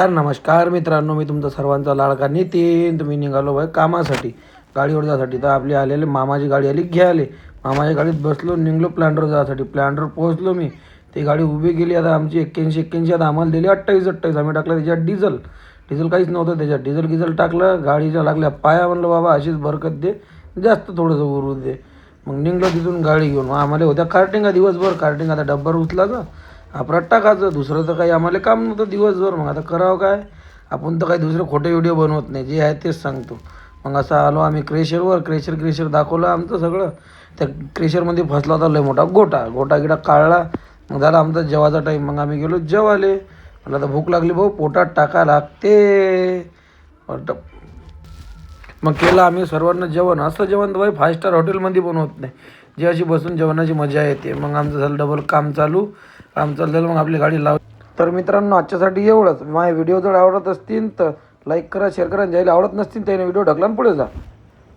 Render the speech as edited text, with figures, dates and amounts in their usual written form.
तर नमस्कार मित्रांनो, मी तुमचा सर्वांचा लाडका नितीन. तुम्ही निघालो भाई कामासाठी, गाडीवर जासाठी. तर आपली आलेले मामाची गाडी आली घ्यायला. मामाच्या गाडीत बसलो, निघलो प्लॅनवर जासाठी. प्लॅनवर पोहोचलो मी. ती गाडी उभी केली. आता आमची 81 आता आम्हाला दिली 28. आम्ही टाकलं त्याच्यात डिझेल काहीच नव्हतं त्याच्यात. डिझेल टाकलं, गाडीच्या लागल्या पाया. म्हणलं बाबा अशीच बरकत दे, जास्त थोडंसं उरू दे. मग निघलो तिथून गाडी घेऊन. आम्हाला होत्या कार्टिंगा दिवसभर. कार्टिंग आता डब्बर उचलायचं, अपरात टाकायचं. दुसरं तर काही आम्हाला काम नव्हतं दिवसभर. मग आता करावं काय, आपण तर काही दुसरे खोटे व्हिडिओ बनवत नाही, जे आहे तेच सांगतो. मग असं आलो आम्ही क्रेशरवर. क्रेशर दाखवलं आमचं सगळं. त्या क्रेशरमध्ये फसला होता लय मोठा गोटा गिटा काढला. मग झाला आमचा जेवायचा टाईम. मग आम्ही गेलो जेवाले. मला आता भूक लागली भाऊ, पोटात टाका लागते. मग केलं आम्ही सर्वांना जेवण. असं जेवण तर भाई 5 स्टार हॉटेलमध्ये पण होत नाही, जे अशी बसून जेवणाची मजा येते. मग आमचं झालं डबल काम चालू झालं. मग आपली गाडी लाव. तर मित्रांनो, आजच्यासाठी एवढंच. माझे व्हिडिओ जर आवडत असतील तर लाईक करा, शेअर करा. ज्याला आवडत नसतील त्याने व्हिडिओ ढकला पुढे जा.